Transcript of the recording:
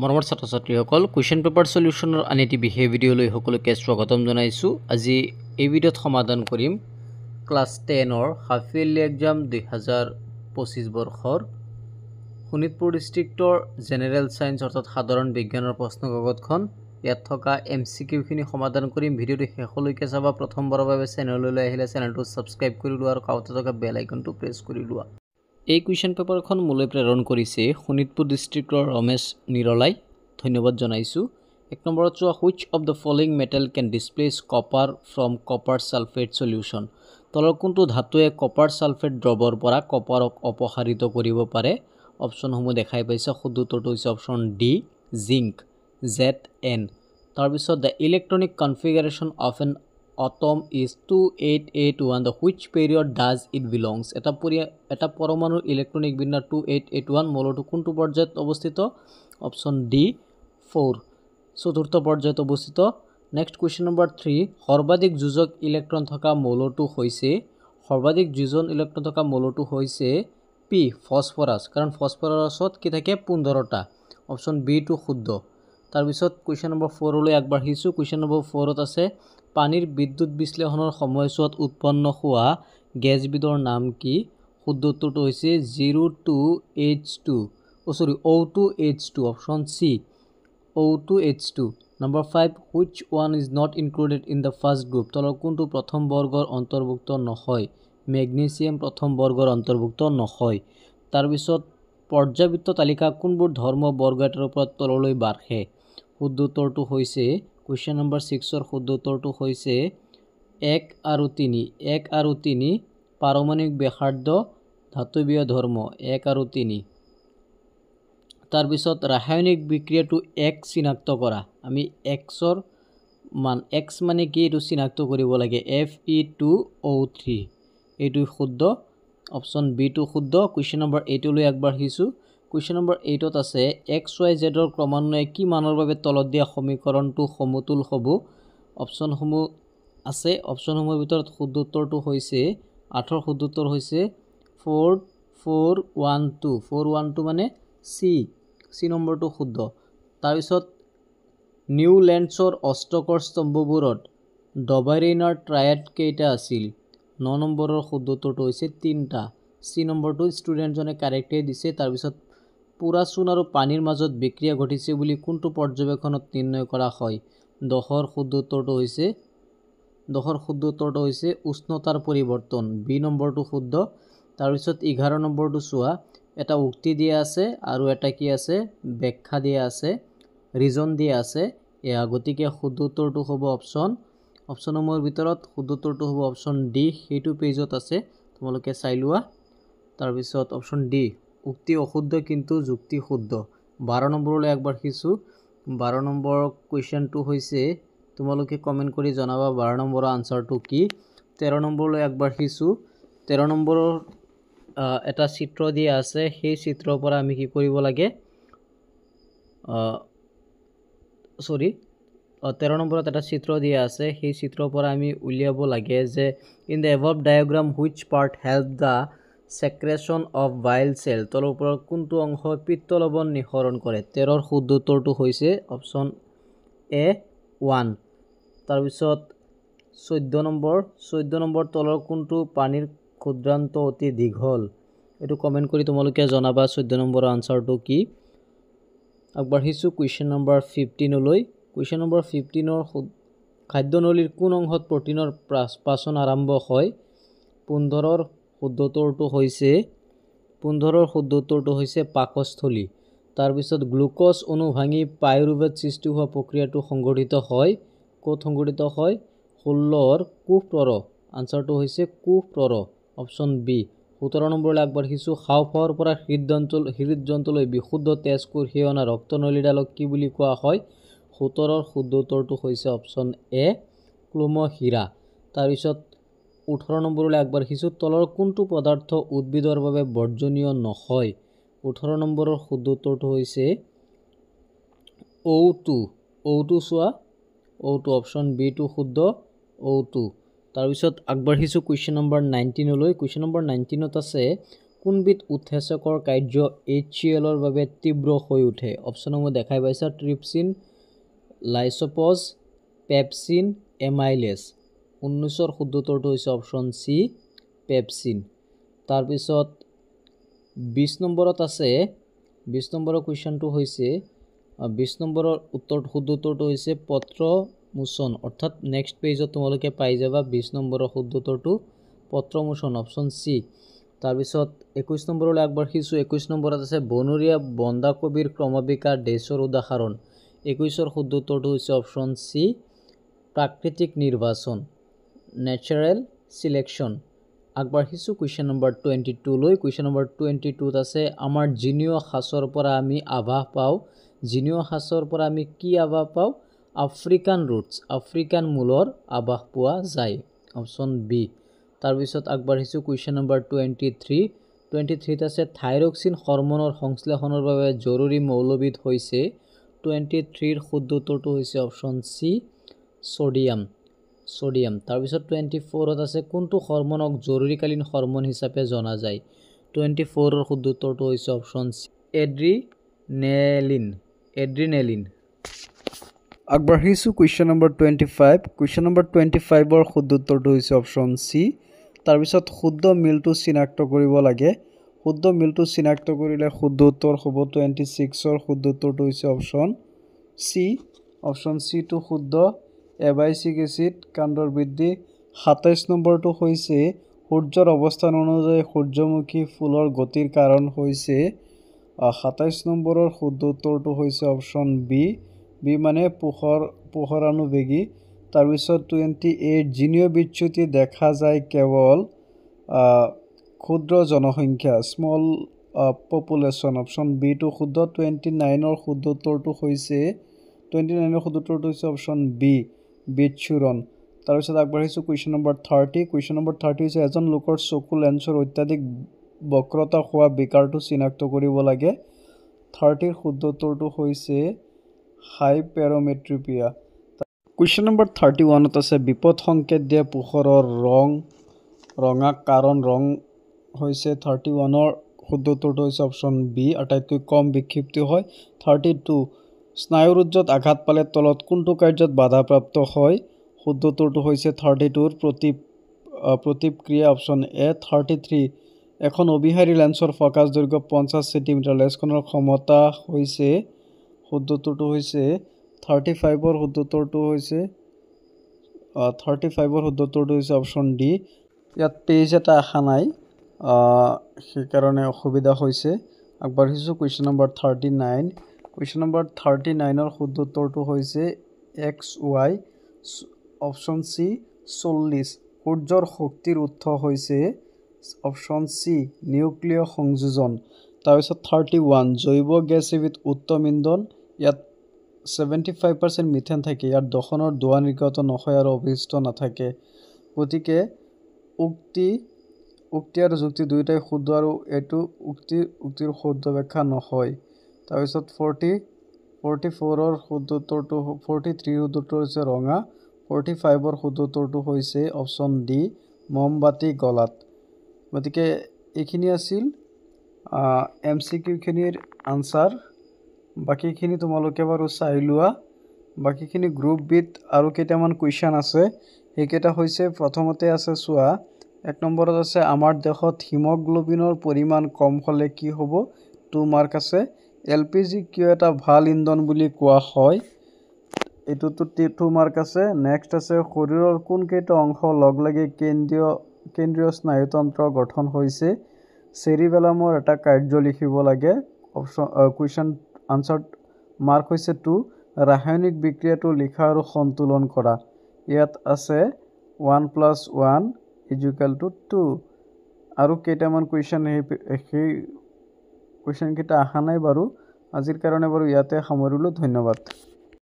মৰমৰ ছাত্ৰ ছাত্ৰীসকল কুৱেশ্যন পেপাৰ সলিউশনৰ আন এটি বিশেষ ভিডিঅ'লৈ সকলোকে স্বাগতম জনাইছোঁ। আজি এই ভিডিঅ'ত সমাধান কৰিম ক্লাছ 10ৰ হাফ ইয়াৰলি এক্সাম 2025 বৰ্ষৰ শোণিতপুৰ ডিষ্ট্ৰিক্টৰ জেনেৰেল সায়েন্স অৰ্থাৎ সাধাৰণ বিজ্ঞানৰ প্ৰশ্ন কাকতখন ইয়াত থকা এমচিকিউখিনি সমাধান কৰিম। ভিডিঅ'টো শেষলৈকে চাবা। প্ৰথমবাৰৰ বাবে চেনেললৈ আহিলে চেনেলটো সাবস্ক্ৰাইব কৰি লোৱা আৰু কাষতে থকা বেল আইকনটো প্ৰেছ কৰি লোৱা। এই কুৱেশ্যন পেপাৰখন মোলৈ প্ৰেৰণ কৰিছে শোণিতপুৰ ডিষ্ট্ৰিক্টৰ ৰমেশ নিৰলাই। ধন্যবাদ জনাইছোঁ। 1 নম্বৰত চোৱা, which of the following metal can displaces copper from copper sulphate solution. তলৰ কোনটো ধাতুৱে কপাৰ ছালফেট দ্ৰৱৰ পৰা কপাৰক অপসাৰিত কৰিব পাৰে? অপশ্যনসমূহ দেখাই পাইছে। শুদ্ধ উত্তৰটো হৈছে অপশ্যন ডি, জিংক, ZN। তাৰপিছত the electronic configuration of N atom is 2881. The which period does it belongs? এটা পৰমাণুৰ ইলেক্ট্ৰনিক বিন্যাস 2881 মৌলটো কোনটো পৰ্যায়ত অৱস্থিত? অপশ্যন ডি 4, চতুৰ্থ পৰ্যায়ত অৱস্থিত। নেক্সট কুৱেশ্যন নম্বৰ 3, সৰ্বাধিক যোজক ইলেক্ট্ৰন থকা মৌলটো হৈছে পি, ফসফৰাছ, কাৰণ ফসফৰাছত কি থাকে 15টা। অপশ্যন বি টো শুদ্ধ। তাৰপিছত কুৱেশ্যন নম্বৰ 4লৈ আগবাঢ়িছোঁ। কুৱেশ্যন নম্বৰ 4ত আছে পানীৰ বিদ্যুৎ বিশ্লেষণৰ সময়ছোৱাত উৎপন্ন হোৱা গেছবিধৰ নাম কি? শুদ্ধ উত্তৰটো হৈছে O2H2। Option C, O2H2। Number 5, which one is not included in the first group. তলৰ কোনটো প্ৰথম বৰ্গৰ অন্তৰ্ভুক্ত নহয়? মেগনেছিয়াম প্ৰথম বৰ্গৰ অন্তৰ্ভুক্ত নহয়। তাৰপিছত পৰ্যাবৃত্ত তালিকা কোনবোৰ ধৰ্ম বৰ্গ এটাৰ ওপৰত তললৈ বাঢ়ে? শুদ্ধ উত্তৰটো হৈছে কুৱেশ্যন নম্বৰ 6ৰ শুদ্ধ উত্তৰটো হৈছে 1 আৰু 3 পাৰমাণবিক ব্যাসাৰ্ধ ধাতৱীয় ধৰ্ম 1 আৰু 3। তাৰপিছত ৰাসায়নিক বিক্ৰিয়াটো X চিনাক্ত কৰা। আমি Xৰ মান X মানে কি এইটো চিনাক্ত কৰিব লাগে। Fe2O3 এইটো শুদ্ধ। অপশ্যন বি টো শুদ্ধ। কুৱেশ্যন নম্বৰ 8লৈ আগবাঢ়িছোঁ। কুৱেশ্যন নম্বৰ 8ত আছে XYZৰ ক্ৰমান্বয়ে কি মানৰ বাবে তলত দিয়া সমীকৰণটো সমতুল হ'ব? অপশ্যনসমূহ আছে। অপশ্যনসমূহৰ ভিতৰত শুদ্ধ উত্তৰটো হৈছে 8ৰ শুদ্ধ উত্তৰ হৈছে 412 মানে চি নম্বৰটো শুদ্ধ। তাৰপিছত নিউলেণ্ডছৰ অষ্টকৰ স্তম্ভবোৰত ডবাইৰেইনাৰ ট্ৰায়াড কেইটা আছিল? 9 নম্বৰৰ শুদ্ধ উত্তৰটো হৈছে 3টা। চি নম্বৰটো ষ্টুডেণ্টজনে কাৰেক্টেই দিছে। তাৰপিছত পুৰা চূণ আৰু পানীৰ মাজত বিক্ৰিয়া ঘটিছে বুলি কোনটো পৰ্যবেক্ষণত নিৰ্ণয় কৰা হয়? 10ৰ শুদ্ধ উত্তৰটো হৈছে উষ্ণতাৰ পৰিৱৰ্তন। বি নম্বৰটো শুদ্ধ। তাৰপিছত 11 নম্বৰটো চোৱা, এটা উক্তি দিয়া আছে আৰু এটা কি আছে? ব্যাখ্যা দিয়া আছে, ৰিজন দিয়া আছে। গতিকে শুদ্ধ উত্তৰটো হ'ব অপশ্যনসমূহৰ ভিতৰত শুদ্ধ উত্তৰটো হ'ব অপশ্যন ডি। সেইটো পেজত আছে, তোমালোকে চাই লোৱা। তাৰপিছত অপশ্যন ডি, উক্তি অশুদ্ধ কিন্তু যুক্তি শুদ্ধ। 12 নম্বৰলৈ আগবাঢ়িছোঁ। 12 নম্বৰ কুৱেশ্যনটো হৈছে, তোমালোকে কমেণ্ট কৰি জনাবা 12 নম্বৰৰ আনচাৰটো কি। 13 নম্বৰলৈ আগবাঢ়িছোঁ। 13 নম্বৰৰ এটা চিত্ৰ দিয়া আছে। সেই চিত্ৰৰ পৰা আমি কি কৰিব লাগে? 13 নম্বৰত এটা চিত্ৰ দিয়া আছে। সেই চিত্ৰৰ পৰা আমি উলিয়াব লাগে যে in the above diagram which part help the secretion of bile cell. তলৰ ওপৰত কোনটো অংশ পিত্তলৱণ নিঃসৰণ কৰে? 13ৰ শুদ্ধ উত্তৰটো হৈছে অপশ্যন এ 1। তাৰপিছত 14 নম্বৰ তলৰ কোনটো পানীৰ ক্ষুদ্ৰান্ত অতি দীঘল? এইটো কমেণ্ট কৰি তোমালোকে জনাবা 14 নম্বৰৰ আনচাৰটো কি। আগবাঢ়িছোঁ কুৱেশ্যন নম্বৰ 15লৈ। কুৱেশ্যন নম্বৰ 15ৰ খাদ্যনলীৰ কোন অংশত প্ৰটিনৰ পাচন আৰম্ভ হয়? 15ৰ শুদ্ধ উত্তৰটো হৈছে পাকস্থলী। তাৰপিছত গ্লুক'জ অণু ভাঙি পাইৰুভেট সৃষ্টি হোৱা প্ৰক্ৰিয়াটো সংঘটিত হয় ক'ত সংঘটিত হয়? 16ৰ কোষপ্ৰৰ। আনচাৰটো হৈছে কোষপ্ৰৰ, অপশ্যন বি। 17 নম্বৰলৈ আগবাঢ়িছোঁ। হাওঁফাওঁৰ পৰা হৃদযন্ত্ৰলৈ বিশুদ্ধ তেজ কঢ়িয়াই অনা ৰক্তনলীডালক কি বুলি কোৱা হয়? 17ৰ শুদ্ধ উত্তৰটো হৈছে অপশ্যন এ ক্লোমহীৰা। তাৰপিছত 18 নম্বৰলৈ আগবাঢ়িছোঁ। তলৰ কোনটো পদাৰ্থ উদ্ভিদৰ বাবে বৰ্জনীয় নহয়? 18 নম্বৰৰ শুদ্ধ উত্তৰটো হৈছে O2 চোৱা, O2 অপশ্যন বি টো শুদ্ধ, O2। তাৰপিছত আগবাঢ়িছোঁ কুৱেশ্যন নম্বৰ 19লৈ। কুৱেশ্যন নম্বৰ 19ত আছে কোনবিধ উৎসেচকৰ কাৰ্য HCl-ৰ বাবে তীব্ৰ হৈ উঠে অপচনসমূহ দেখাই পাইছা ট্ৰিপচিন লাইসোপজ পেপচিন এমাইলেজ 19ৰ শুদ্ধ উত্তৰটো হৈছে অপচন সি পেপচিন তাৰ পিছত 20 নম্বৰত আছে 20 নম্বৰৰ কোৱেশ্চনটো হৈছে 20 নম্বৰৰ শুদ্ধ উত্তৰটো হৈছে পত্ৰ মোচন অৰ্থাৎ নেক্সট পেজত তোমালোকে পাই যাবা 20 নম্বৰৰ শুদ্ধ উত্তৰটো পত্ৰ মোচন অপচন সি তাৰ পিছত 21 নম্বৰলৈ আগবাঢ়িছো 21 নম্বৰত আছে বনৰীয়া বন্ধাকবিৰ ক্ৰমবিকাৰ ডেছৰ উদাহৰণ 21ৰ শুদ্ধ উত্তৰটো হৈছে অপচন সি প্ৰাকৃতিক নিৰ্বাচন নেচাৰেল সিলেকশন আগবাঢ়িছো কুৱেশ্চন নম্বৰ 22 লৈ কুৱেশ্চন নম্বৰ 22 ত আছে আমাৰ জিনিয় সাঁচৰ পৰা আমি আভাস পাওঁ জিনিয় সাঁচৰ পৰা আমি কি আভাস পাওঁ আফ্ৰিকান ৰুটস আফ্ৰিকান মূলৰ আভাস পোৱা যায় অপচন বি তাৰ পিছত আগবাঢ়িছো কুৱেশ্চন নম্বৰ 23 ত আছে থাইৰক্সিন হৰমনৰ সংশ্লেষণৰ বাবে জৰুৰী মৌলবিধ হৈছে 23ৰ শুদ্ধ উত্তৰটো হৈছে অপচন সি সোডিয়াম তাৰ পিছত 24ত আছে কোনটো হৰমনক জৰুৰীকালীন হৰমন হিচাপে জনা যায় 24ৰ শুদ্ধ উত্তৰটো হৈছে অপচন সি এড্ৰিনেলিন আগবাঢ়িছো কুৱেশ্চন নম্বৰ 25 কুৱেশ্চন নম্বৰ 25ৰ শুদ্ধ উত্তৰটো হৈছে অপচন সি তাৰ পিছত শুদ্ধ মিলটো চিনাক্ত কৰিব লাগে শুদ্ধ মিলটো চিনাক্ত কৰিলে শুদ্ধ উত্তৰ হ'ব 26ৰ শুদ্ধ উত্তৰটো হৈছে অপচন সি টো শুদ্ধ এবাইচিক এচিড কাণ্ডৰ বৃদ্ধি 27 নম্বৰটো হৈছে সূৰ্যৰ অৱস্থান অনুযায়ী সূৰ্যমুখী ফুলৰ গতিৰ কাৰণ হৈছে 27 নম্বৰৰ শুদ্ধ উত্তৰটো হৈছে অপচন বি মানে পোহৰানুবেগী তাৰ পিছত 28 জিনীয় বিচ্যুতি দেখা যায় কেৱল ক্ষুদ্ৰ জনসংখ্যা স্মল পপুলেশ্যন অপচন বি টো শুদ্ধ 29ৰ শুদ্ধ উত্তৰটো হৈছে অপচন বি বিচ্ছুৰণ তাৰ পিছত আগবাঢ়িছো কুৱেশ্চন নম্বৰ 30 কুৱেশ্চন নম্বৰ 30 হৈছে এজন লোকৰ চকু লেন্সৰ অত্যাধিক বক্ৰতা হোৱা বিকাৰটো চিনাক্ত কৰিব লাগে 30ৰ শুদ্ধ উত্তৰটো হৈছে হাইপেৰমেট্ৰোপিয়া কুৱেশ্চন নম্বৰ 31ত আছে বিপদ সংকেত দিয়া পোহৰৰ ৰঙা কাৰণ ৰং হৈছে 31ৰ শুদ্ধ উত্তৰটো হৈছে অপচন বি আটাইতকৈ কম বিক্ষিপ্ত হয় 32 স্নায়ুৰুজ্জত আঘাত পালে তলত কোনটো কাৰ্যত বাধাপ্ৰাপ্ত হয় শুদ্ধ উত্তৰটো হৈছে 32ৰ প্ৰতিক্ৰিয়া অপচন এ 33 এখন অবিহাৰী লেন্সৰ ফকাছ দৈৰ্ঘ্য 50 সেন্টিমিটাৰ লেন্সখনৰ ক্ষমতা হৈছে শুদ্ধ উত্তৰটো হৈছে 35ৰ শুদ্ধ উত্তৰটো হৈছে 35ৰ শুদ্ধ উত্তৰটো হৈছে অপচন ডি ইয়াত পেজ এটা আহা নাই সেইকাৰণে অসুবিধা হৈছে আগবাঢ়িছো কুৱেশ্চন নম্বৰ 39 কুৱেশ্চন নম্বৰ 39ৰ শুদ্ধ উত্তৰটো হৈছে XY অপচন সি 40 সূৰ্যৰ শক্তিৰ উৎস হৈছে অপচন সি নিউক্লিয় সংযোজন তাৰপিছত 31 জৈৱ গেছ এবিধ উত্তম ইন্ধন ইয়াত 75% মিথেন থাকে ইয়াৰ দহনৰ ধোঁৱা নিৰ্গত নহয় আৰু অৱশিষ্ট নাথাকে গতিকে উক্তি আৰু যুক্তি দুয়োটাই শুদ্ধ আৰু এইটো উক্তিৰ শুদ্ধ ব্যাখ্যা নহয় তাৰপিছত 44ৰ শুদ্ধ উত্তৰটো 43ৰ শুদ্ধ উত্তৰ হৈছে ৰঙা 45ৰ শুদ্ধ উত্তৰটো হৈছে অপচন ডি মমবাতি গলাত গতিকে এইখিনি আছিল MCQ খিনিৰ আনসাৰ বাকিখিনি তোমালোকে বাৰু চাই লোৱা বাকিখিনি গ্ৰুপ বিত আৰু কেইটামান কুৱেশ্চন আছে এইকেইটা হৈছে প্ৰথমতে আছে চোৱা এক নম্বৰত আছে আমাৰ দেশত হিমোগ্লোবিনৰ পৰিমাণ কম হলে কি হ'ব 2 মাৰ্ক আছে LPG কিয় এটা ভাল ইন্ধন বুলি কোৱা হয় এটোতো 2 মাৰ্ক আছে নেক্সট আছে শৰীৰৰ কোন কেইটা অংশ লগলাগি কেন্দ্ৰীয় স্নায়ুতন্ত্ৰ গঠন হৈছে সেৰিবেলামৰ এটা কাৰ্য লিখিব লাগে অপচন কুৱেশ্চন আনসাৰ মাৰ্ক হৈছে 2 ৰাসায়নিক বিক্ৰিয়াটো লিখা আৰু সন্তুলন কৰা ইয়াত আছে 1 + 1 = 2 আৰু কেইটামান কুৱেশ্চন সেই কুৱেশ্চন কেইটা আহা নাই বাৰু আজিৰ কাৰণে বাৰু ইয়াতে সামৰিলো ধন্যবাদ